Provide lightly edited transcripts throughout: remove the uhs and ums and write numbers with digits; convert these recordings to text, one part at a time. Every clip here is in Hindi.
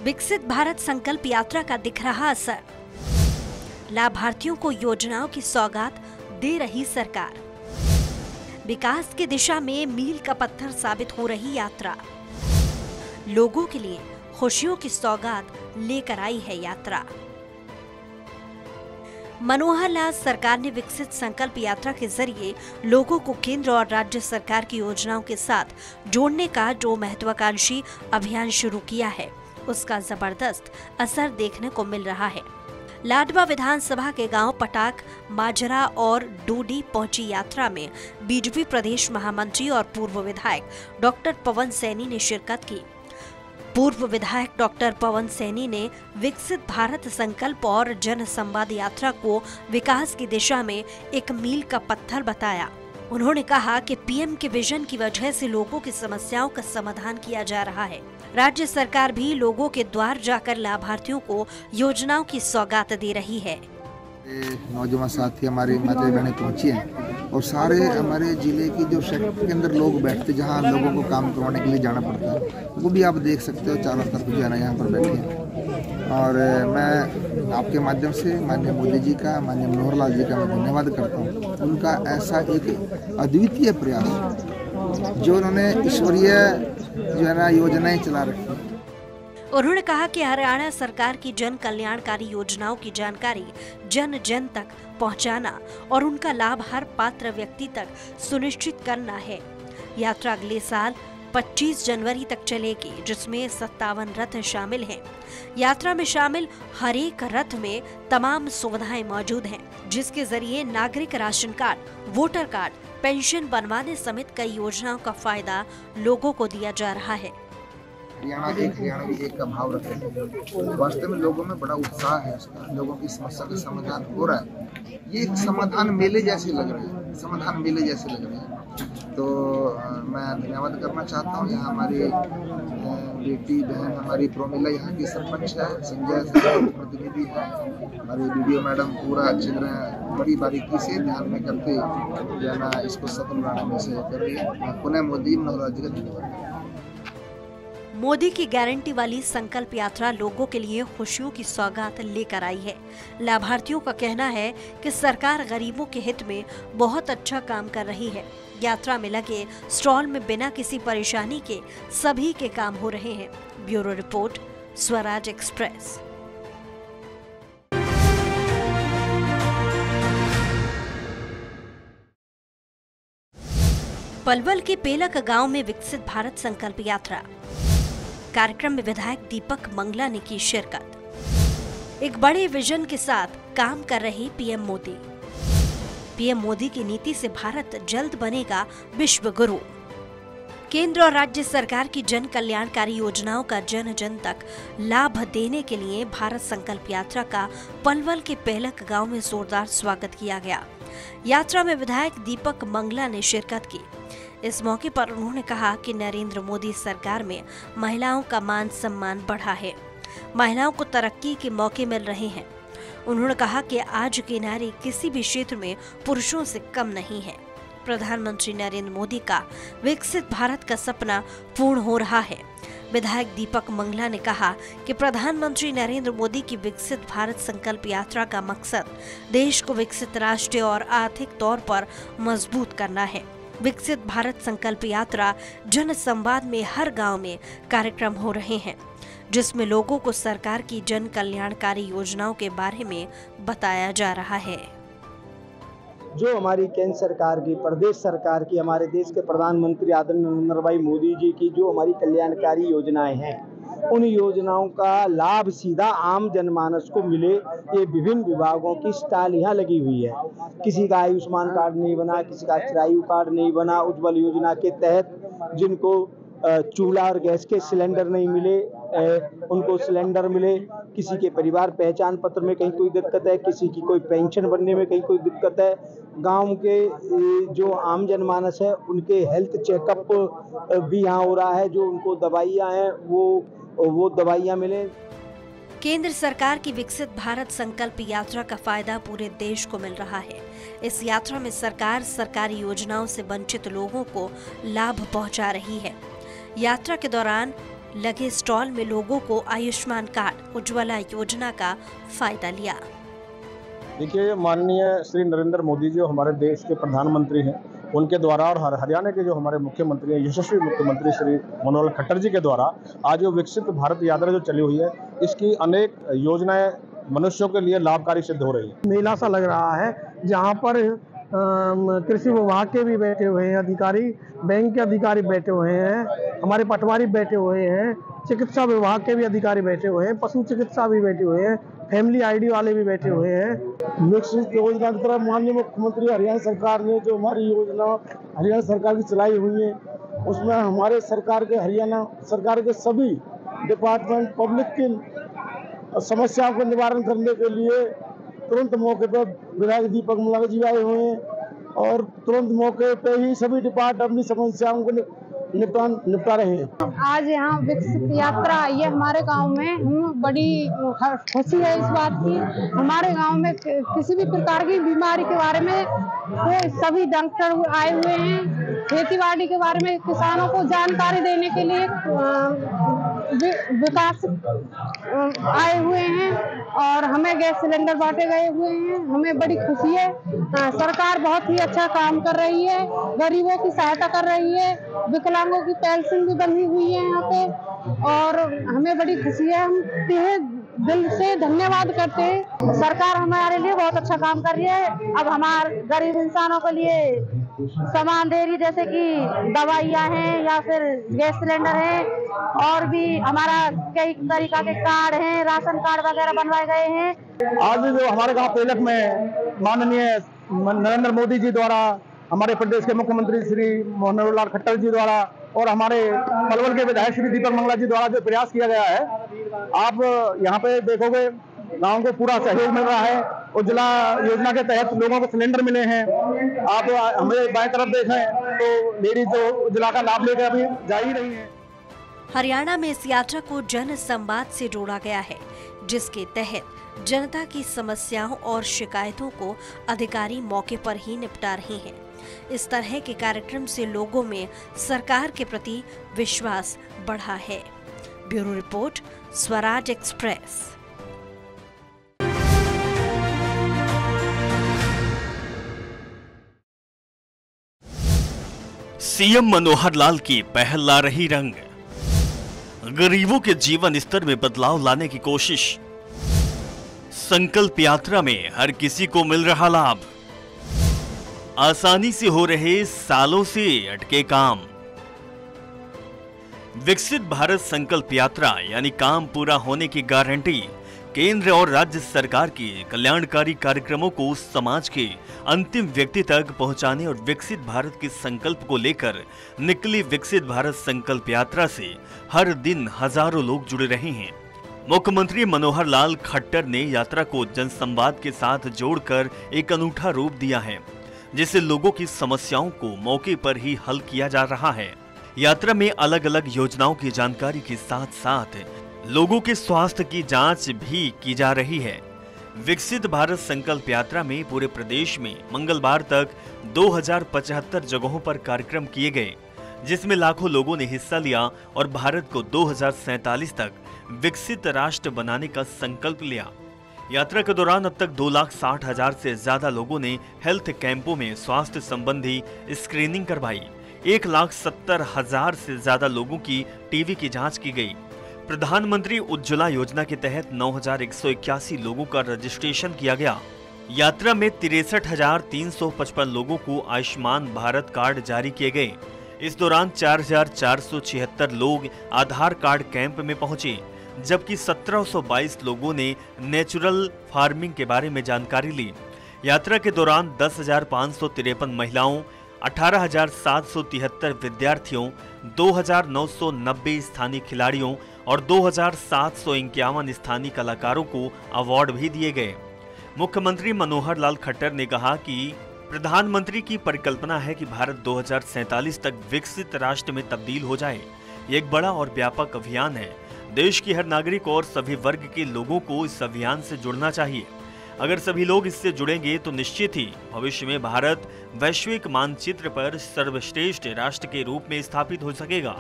विकसित भारत संकल्प यात्रा का दिख रहा असर। लाभार्थियों को योजनाओं की सौगात दे रही सरकार। विकास की दिशा में मील का पत्थर साबित हो रही यात्रा। लोगों के लिए खुशियों की सौगात लेकर आई है यात्रा। मनोहर लाल सरकार ने विकसित संकल्प यात्रा के जरिए लोगों को केंद्र और राज्य सरकार की योजनाओं के साथ जोड़ने का जो महत्वाकांक्षी अभियान शुरू किया है, उसका जबरदस्त असर देखने को मिल रहा है। लाडवा विधानसभा के गांव पटाक, माजरा और डोडी पहुंची यात्रा में बीजेपी प्रदेश महामंत्री और पूर्व विधायक डॉक्टर पवन सैनी ने शिरकत की। पूर्व विधायक डॉक्टर पवन सैनी ने विकसित भारत संकल्प और जन संवाद यात्रा को विकास की दिशा में एक मील का पत्थर बताया। उन्होंने कहा कि पीएम के विजन की वजह से लोगों की समस्याओं का समाधान किया जा रहा है। राज्य सरकार भी लोगों के द्वार जाकर लाभार्थियों को योजनाओं की सौगात दे रही है। नौजवान साथी हमारे माता बहनें पहुंची हैं और सारे हमारे जिले की जो सेक्टर के अंदर लोग बैठते, जहां लोगों को काम करवाने के लिए जाना पड़ता है, वो भी आप देख सकते हो। चारों तरफ जो है ना यहाँ पर बैठे हैं और मैं आपके माध्यम से माननीय मोदी जी का, माननीय मनोहर लाल जी का मैं धन्यवाद करता हूँ। उनका ऐसा एक अद्वितीय प्रयास जो उन्होंने ईश्वरीय जो है ना योजनाएं चला रखी। उन्होंने कहा कि हरियाणा सरकार की जन कल्याणकारी योजनाओं की जानकारी जन जन तक पहुंचाना और उनका लाभ हर पात्र व्यक्ति तक सुनिश्चित करना है। यात्रा अगले साल 25 जनवरी तक चलेगी, जिसमें 57 रथ शामिल हैं। यात्रा में शामिल हर एक रथ में तमाम सुविधाएं मौजूद हैं, जिसके जरिए नागरिक ration card, voter card, pension बनवाने समेत कई योजनाओं का फायदा लोगों को दिया जा रहा है। हरियाणवी एक का भाव रखते हैं। वास्तव में लोगों में बड़ा उत्साह है इसका। लोगों की समस्या का समाधान हो रहा है। ये एक समाधान मेले जैसे लग रहे हैं, समाधान मेले जैसे लग रहे हैं। तो मैं धन्यवाद करना चाहता हूँ। यहाँ हमारी बेटी बहन हमारी प्रोमिला यहाँ की सरपंच है, संजय प्रतिनिधि है, हमारी वीडियो मैडम पूरा अच्छी तरह बड़ी बारीकी से ध्यान में करते जो है ना इसको सफल बनाने में सहयोग कर रही है। पुनः मोदी मनोहर जी का धन्यवाद। मोदी की गारंटी वाली संकल्प यात्रा लोगों के लिए खुशियों की सौगात लेकर आई है। लाभार्थियों का कहना है कि सरकार गरीबों के हित में बहुत अच्छा काम कर रही है। यात्रा में लगे स्टॉल में बिना किसी परेशानी के सभी के काम हो रहे हैं। Bureau report, Swaraj express. Palwal के पेलक गांव में विकसित भारत संकल्प यात्रा। कार्यक्रम में विधायक दीपक मंगला ने की शिरकत। एक बड़े विजन के साथ काम कर रहे पीएम मोदी। पीएम मोदी की नीति से भारत जल्द बनेगा विश्व गुरु। केंद्र और राज्य सरकार की जन कल्याणकारी योजनाओं का जन जन तक लाभ देने के लिए भारत संकल्प यात्रा का पलवल के पेलक गांव में जोरदार स्वागत किया गया। यात्रा में विधायक दीपक मंगला ने शिरकत की। इस मौके पर उन्होंने कहा कि नरेंद्र मोदी सरकार में महिलाओं का मान सम्मान बढ़ा है, महिलाओं को तरक्की के मौके मिल रहे हैं। उन्होंने कहा कि आज की नारी किसी भी क्षेत्र में पुरुषों से कम नहीं है। प्रधानमंत्री नरेंद्र मोदी का विकसित भारत का सपना पूर्ण हो रहा है। विधायक दीपक मंगला ने कहा कि प्रधानमंत्री नरेंद्र मोदी की विकसित भारत संकल्प यात्रा का मकसद देश को विकसित राष्ट्रीय और आर्थिक तौर पर मजबूत करना है। विकसित भारत संकल्प यात्रा जन संवाद में हर गांव में कार्यक्रम हो रहे हैं, जिसमें लोगों को सरकार की जन कल्याणकारी योजनाओं के बारे में बताया जा रहा है। जो हमारी केंद्र सरकार की, प्रदेश सरकार की, हमारे देश के प्रधानमंत्री आदरणीय नरेंद्र भाई मोदी जी की जो हमारी कल्याणकारी योजनाएं हैं, उन योजनाओं का लाभ सीधा आम जनमानस को मिले, ये विभिन्न विभागों की स्टाल यहाँ लगी हुई है। किसी का आयुष्मान कार्ड नहीं बना, किसी का चिरायु कार्ड नहीं बना। उज्ज्वल योजना के तहत जिनको चूल्हा और गैस के सिलेंडर नहीं मिले, उनको सिलेंडर मिले। किसी के परिवार पहचान पत्र में कहीं कोई दिक्कत है, किसी की कोई पेंशन बनने में कहीं कोई दिक्कत है। गांव के जो आम जनमानस है उनके हेल्थ चेकअप भी यहाँ हो रहा है। जो उनको दवाइयाँ हैं वो दवाइयाँ मिले। केंद्र सरकार की विकसित भारत संकल्प यात्रा का फायदा पूरे देश को मिल रहा है। इस यात्रा में सरकार सरकारी योजनाओं से वंचित लोगों को लाभ पहुंचा रही है। यात्रा के दौरान लगे स्टॉल में लोगों को आयुष्मान कार्ड उज्ज्वला योजना का फायदा लिया। देखिए, माननीय श्री नरेंद्र मोदी जी हमारे देश के प्रधानमंत्री हैं, उनके द्वारा और हरियाणा के जो हमारे मुख्यमंत्री हैं, यशस्वी मुख्यमंत्री श्री मनोहर लाल खट्टर जी के द्वारा आज जो विकसित भारत यात्रा जो चली हुई है, इसकी अनेक योजनाएं मनुष्यों के लिए लाभकारी सिद्ध हो रही है। मेला सा लग रहा है जहां पर कृषि विभाग के भी बैठे हुए हैं अधिकारी, बैंक के अधिकारी बैठे हुए हैं, हमारे पटवारी बैठे हुए हैं, चिकित्सा विभाग के भी अधिकारी बैठे हुए हैं, पशु चिकित्सा भी बैठे हुए हैं, फैमिली आईडी वाले भी बैठे हुए हैं। विकसित योजना की तरफ माननीय मुख्यमंत्री हरियाणा सरकार ने जो हमारी योजना हरियाणा सरकार की चलाई हुई है, उसमें हमारे सरकार के हरियाणा सरकार के सभी डिपार्टमेंट पब्लिक की समस्याओं को निवारण करने के लिए तुरंत मौके पर विधायक दीपक मंगला जी आए हुए हैं और तुरंत मौके पे ही सभी डिपार्टमेंट अपनी समस्याओं को निपटा रहे हैं। आज यहाँ विकसित यात्रा आई है हमारे गांव में, हमें बड़ी खुशी है इस बात की। हमारे गांव में किसी भी प्रकार की बीमारी के बारे में सभी डॉक्टर आए हुए हैं, खेतीबाड़ी के बारे में किसानों को जानकारी देने के लिए विकास आए हुए हैं और हमें गैस सिलेंडर बांटे गए हुए हैं। हमें बड़ी खुशी है, सरकार बहुत ही अच्छा काम कर रही है, गरीबों की सहायता कर रही है, विकलांगों की पेंशन भी बनी हुई है यहाँ पे और हमें बड़ी खुशी है। हम दिल से धन्यवाद करते हैं, सरकार हमारे लिए बहुत अच्छा काम कर रही है। अब हमारे गरीब इंसानों के लिए सामान दे रही, जैसे कि दवाइयाँ हैं या फिर गैस सिलेंडर है और भी हमारा कई तरीका के कार्ड हैं, राशन कार्ड वगैरह बनवाए गए हैं। आज जो हमारे गांव पेलक में माननीय नरेंद्र मोदी जी द्वारा, हमारे प्रदेश के मुख्यमंत्री श्री मनोहर लाल खट्टर जी द्वारा और हमारे पलवल के विधायक श्री दीपक मंगला जी द्वारा जो प्रयास किया गया है, आप यहाँ पे देखोगे गांव को पूरा सहयोग मिल रहा है। उज्ज्वला योजना के तहत लोगों को सिलेंडर मिले हैं। आप हमें बाएं तरफ देखें तो लेडीज जो उज्ज्वला का लाभ लेकर अभी जा ही रही है। हरियाणा में इस यात्रा को जन संवाद से जोड़ा गया है, जिसके तहत जनता की समस्याओं और शिकायतों को अधिकारी मौके पर ही निपटा रहे हैं। इस तरह के कार्यक्रम से लोगों में सरकार के प्रति विश्वास बढ़ा है। Bureau report, Swaraj express. CM Manohar Lal की पहल ला रही रंग, गरीबों के जीवन स्तर में बदलाव लाने की कोशिश। संकल्प यात्रा में हर किसी को मिल रहा लाभ, आसानी से हो रहे सालों से अटके काम। विकसित भारत संकल्प यात्रा यानी काम पूरा होने की गारंटी केंद्र और राज्य सरकार की कल्याणकारी कार्यक्रमों को समाज के अंतिम व्यक्ति तक पहुंचाने और विकसित भारत के संकल्प को लेकर निकली विकसित भारत संकल्प यात्रा से हर दिन हजारों लोग जुड़े रहे हैं। मुख्यमंत्री मनोहर लाल खट्टर ने यात्रा को जनसंवाद के साथ जोड़कर एक अनूठा रूप दिया है, जिससे लोगों की समस्याओं को मौके पर ही हल किया जा रहा है। यात्रा में अलग अलग योजनाओं की जानकारी के साथ साथ लोगों के स्वास्थ्य की जांच भी की जा रही है। विकसित भारत संकल्प यात्रा में पूरे प्रदेश में मंगलवार तक 2075 जगहों पर कार्यक्रम किए गए, जिसमें लाखों लोगों ने हिस्सा लिया और भारत को 2047 तक विकसित राष्ट्र बनाने का संकल्प लिया। यात्रा के दौरान अब तक 2,60,000 से ज्यादा लोगों ने हेल्थ कैंपों में स्वास्थ्य संबंधी स्क्रीनिंग करवाई। 1,70,000 से ज्यादा लोगों की टीबी की जांच की गई। प्रधानमंत्री उज्ज्वला योजना के तहत 9,181 लोगों का रजिस्ट्रेशन किया गया। यात्रा में 63,355 लोगों को आयुष्मान भारत कार्ड जारी किए गए। इस दौरान 4,476 लोग आधार कार्ड कैंप में पहुंचे, जबकि 1,722 लोगों ने नेचुरल फार्मिंग के बारे में जानकारी ली। यात्रा के दौरान 10,553 महिलाओं, 18,773 विद्यार्थियों, 2,990 स्थानीय खिलाड़ियों और 2,751 स्थानीय कलाकारों को अवार्ड भी दिए गए। मुख्यमंत्री मनोहर लाल खट्टर ने कहा कि प्रधानमंत्री की परिकल्पना है कि भारत 2047 तक विकसित राष्ट्र में तब्दील हो जाए। ये एक बड़ा और व्यापक अभियान है। देश के हर नागरिक और सभी वर्ग के लोगों को इस अभियान से जुड़ना चाहिए। अगर सभी लोग इससे जुड़ेंगे तो निश्चित ही भविष्य में भारत वैश्विक मानचित्र पर सर्वश्रेष्ठ राष्ट्र के रूप में स्थापित हो सकेगा।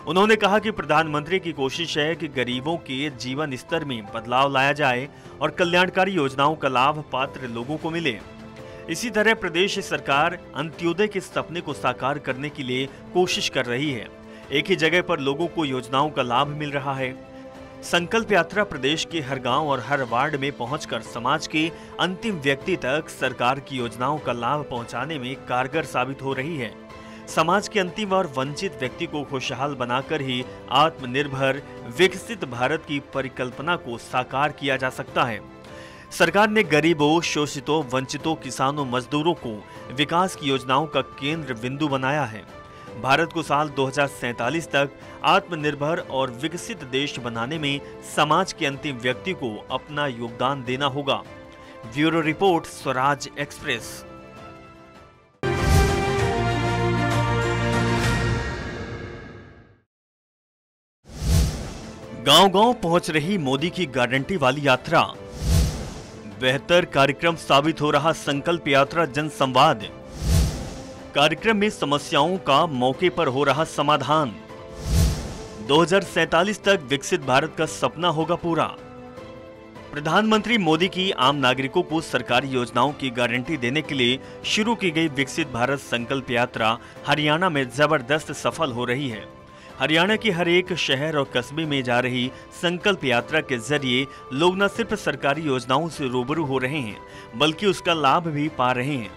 उन्होंने कहा कि प्रधानमंत्री की कोशिश है कि गरीबों के जीवन स्तर में बदलाव लाया जाए और कल्याणकारी योजनाओं का लाभ पात्र लोगों को मिले। इसी तरह प्रदेश सरकार अंत्योदय के सपने को साकार करने के लिए कोशिश कर रही है। एक ही जगह पर लोगों को योजनाओं का लाभ मिल रहा है। संकल्प यात्रा प्रदेश के हर गांव और हर वार्ड में पहुंचकर समाज के अंतिम व्यक्ति तक सरकार की योजनाओं का लाभ पहुंचाने में कारगर साबित हो रही है। समाज के अंतिम और वंचित व्यक्ति को खुशहाल बनाकर ही आत्मनिर्भर विकसित भारत की परिकल्पना को साकार किया जा सकता है। सरकार ने गरीबों, शोषितों, वंचितों, किसानों, मजदूरों को विकास की योजनाओं का केंद्र बिंदु बनाया है। भारत को साल 2047 तक आत्मनिर्भर और विकसित देश बनाने में समाज के अंतिम व्यक्ति को अपना योगदान देना होगा। Bureau report, Swaraj express. गांव-गांव पहुंच रही मोदी की गारंटी वाली यात्रा। बेहतर कार्यक्रम साबित हो रहा संकल्प यात्रा जन संवाद। कार्यक्रम में समस्याओं का मौके पर हो रहा समाधान। 2047 तक विकसित भारत का सपना होगा पूरा। प्रधानमंत्री मोदी की आम नागरिकों को सरकारी योजनाओं की गारंटी देने के लिए शुरू की गई विकसित भारत संकल्प यात्रा हरियाणा में जबरदस्त सफल हो रही है। हरियाणा के हर एक शहर और कस्बे में जा रही संकल्प यात्रा के जरिए लोग न सिर्फ सरकारी योजनाओं से रूबरू हो रहे हैं, बल्कि उसका लाभ भी पा रहे हैं।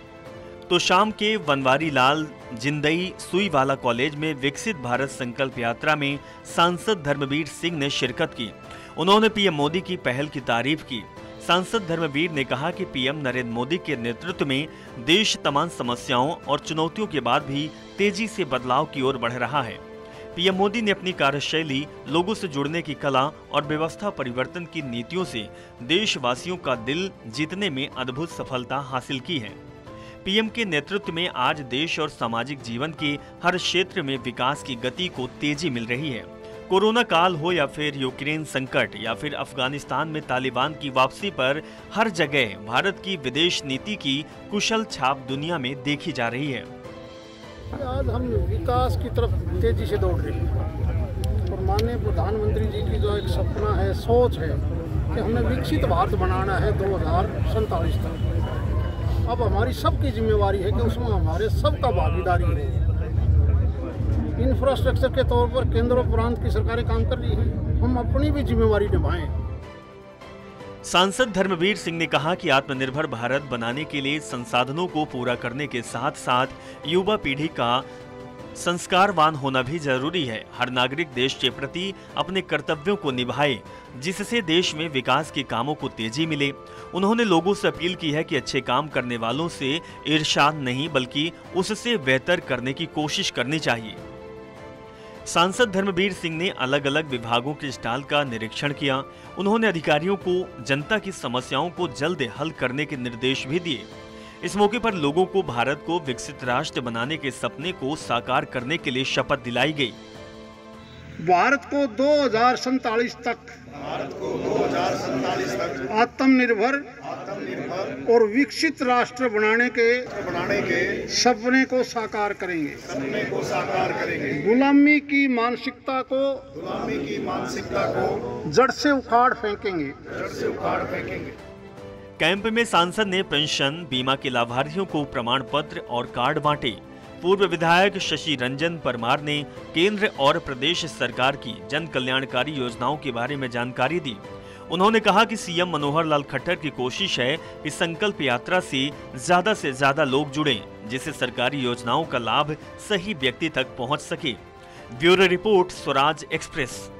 तो शाम के बनवारी लाल जिंदई सुईवाला कॉलेज में विकसित भारत संकल्प यात्रा में सांसद धर्मवीर सिंह ने शिरकत की। उन्होंने पीएम मोदी की पहल की तारीफ की। सांसद धर्मवीर ने कहा कि पीएम नरेंद्र मोदी के नेतृत्व में देश तमाम समस्याओं और चुनौतियों के बाद भी तेजी से बदलाव की ओर बढ़ रहा है। पीएम मोदी ने अपनी कार्यशैली, लोगों से जुड़ने की कला और व्यवस्था परिवर्तन की नीतियों से देशवासियों का दिल जीतने में अद्भुत सफलता हासिल की है। पीएम के नेतृत्व में आज देश और सामाजिक जीवन के हर क्षेत्र में विकास की गति को तेजी मिल रही है। कोरोना काल हो या फिर यूक्रेन संकट या फिर अफगानिस्तान में तालिबान की वापसी पर, हर जगह भारत की विदेश नीति की कुशल छाप दुनिया में देखी जा रही है। आज हम विकास की तरफ तेजी से दौड़ रहे हैं और माननीय प्रधानमंत्री जी की जो एक सपना है, सोच है कि हमें विकसित भारत बनाना है 2047 तक। अब हमारी सबकी जिम्मेवारी है कि उसमें हमारे सबका भागीदारी है। इंफ्रास्ट्रक्चर के तौर पर केंद्र और प्रांत की सरकारें काम कर रही हैं, हम अपनी भी जिम्मेवारी निभाएं। सांसद धर्मवीर सिंह ने कहा कि आत्मनिर्भर भारत बनाने के लिए संसाधनों को पूरा करने के साथ साथ युवा पीढ़ी का संस्कारवान होना भी जरूरी है। हर नागरिक देश के प्रति अपने कर्तव्यों को निभाए, जिससे देश में विकास के कामों को तेजी मिले। उन्होंने लोगों से अपील की है कि अच्छे काम करने वालों से ईर्ष्या नहीं, बल्कि उससे बेहतर करने की कोशिश करनी चाहिए। सांसद धर्मवीर सिंह ने अलग अलग विभागों के स्टॉल का निरीक्षण किया। उन्होंने अधिकारियों को जनता की समस्याओं को जल्द हल करने के निर्देश भी दिए। इस मौके पर लोगों को भारत को विकसित राष्ट्र बनाने के सपने को साकार करने के लिए शपथ दिलाई गई। भारत को 2047 तक आत्मनिर्भर और विकसित राष्ट्र बनाने के सपने को साकार करेंगे। गुलामी की मानसिकता को जड़ से उखाड़ फेंकेंगे। कैंप में सांसद ने पेंशन बीमा के लाभार्थियों को प्रमाण पत्र और कार्ड बांटे। पूर्व विधायक शशि रंजन परमार ने केंद्र और प्रदेश सरकार की जन कल्याणकारी योजनाओं के बारे में जानकारी दी। उन्होंने कहा कि सीएम मनोहर लाल खट्टर की कोशिश है कि संकल्प यात्रा से ज्यादा लोग जुड़ें, जिससे सरकारी योजनाओं का लाभ सही व्यक्ति तक पहुंच सके। Bureau report, Swaraj express.